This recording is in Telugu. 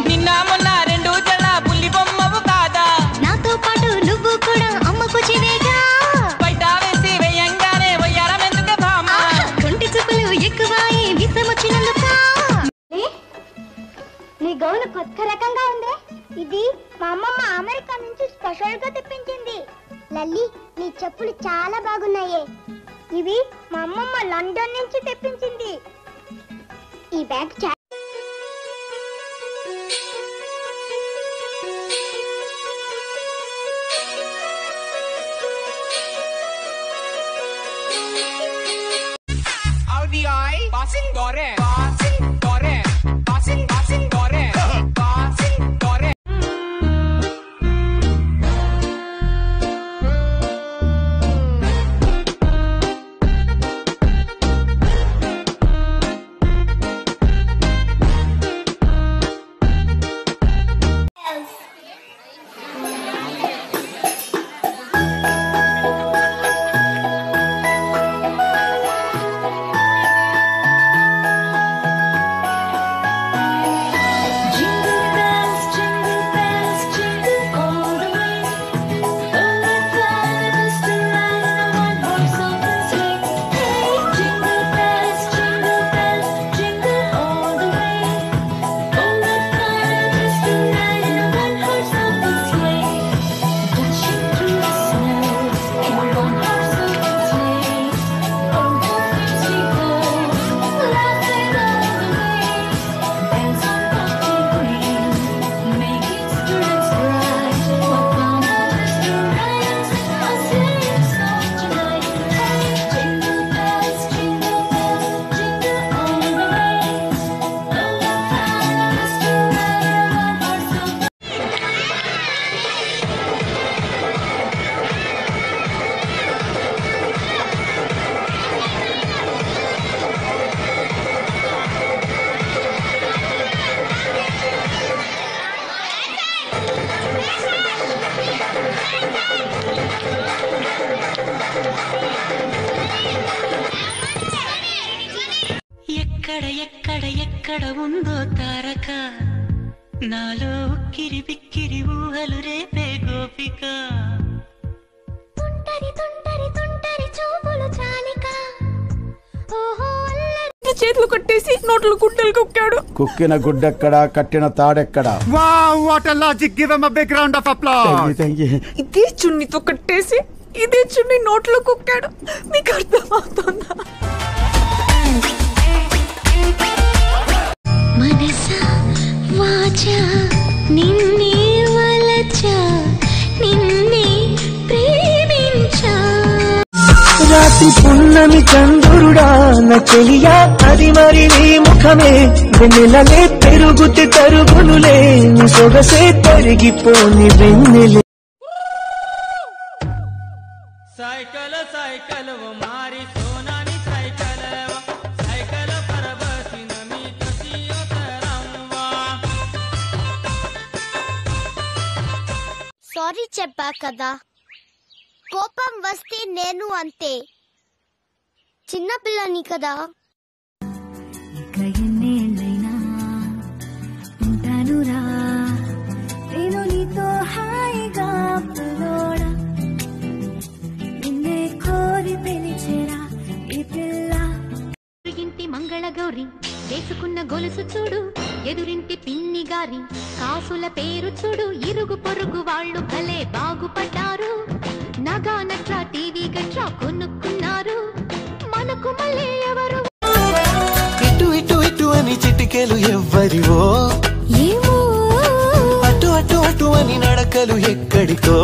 నిన్న మొన్న రెండు జళ్ళ పుల్లి బొమ్మవు కాదా నాతో పాటు నువ్వు కూడా అమ్మకు చివేగా బయట వేసి వేయంగానే వయ్యారం ఎందుకే భామ కొంటి చూపులు ఎక్కువాయి విసమొచ్చినందుకా నీ గౌను కొత్త రకంగా ఉంది ఇది మా అమ్మమ్మ అమెరికా నుంచి స్పెషల్ గా తెప్పించింది లల్లి నీ చెప్పులు చాలా బాగున్నాయి ఇవి మా అమ్మమ్మ లండన్ నుంచి తెప్పించింది ఈ bag passing dore passing dore passing dore passing dore ఎక్కడ ఉందో తారక నాలో ఉక్కిరి బిక్కిరి ఊహలు రేపే గోపిక తుంటరి తుంటరి తుంటరి చూపులు చాలిక ఓహో చేతులు కొట్టేసి నోట్లు గుడ్డలు కుక్కాడు కుక్కిన గుడ్డెక్కడా కట్టిన తాడెక్కడా wow what a logic give him a big round of applause ఇదే చున్నీతో కట్టేసి ఇదే చున్నీ నోట్లో కుక్కాడు మీకు అర్థమవుతుందా మనసా వాచా నిన్నే వలచా నిన్నే ప్రేమించా రాతి పున్నమి చంద్రుడా నా చెలియా అది మరి నీ ముఖమే వెన్నెలలే పెరుగుతి తరుగునులే నీ సొగసే తరిగిపోని వెన్నెలే సైకల్ సైకల్ మారి సోనాని సైకల్ సైకల్ पर बसिन मी कसियो तरंवा సారీ చెప్పా కదా కోపం వస్తే నేను అంతే చిన్నపిల్లని కదా ఇక ఎన్నేళ్ళైనా ఉంటానురా నేను నీతో హాయిగా పిల్లోడా నిన్నే కోరి పిలిచేరా ఈ పిల్ల ఇంటి మంగళ గౌరి వేసుకున్న గొలుసు చూడు ఎదురింటి పిన్ని గారి కాసుల పేరు చూడు ఇరుగు పొరుగు వాళ్ళు భలే బాగుపడ్డారు నగా నట్రా టీవీ గట్రా కొనుక్కున్నారు మనకు మళ్ళీ ఎవరు ఇటు ఇటు ఇటు అని చిటికెలు ఎవ్వరివో ఏమో అటు అటు అటు అని నడకలు ఎక్కడికో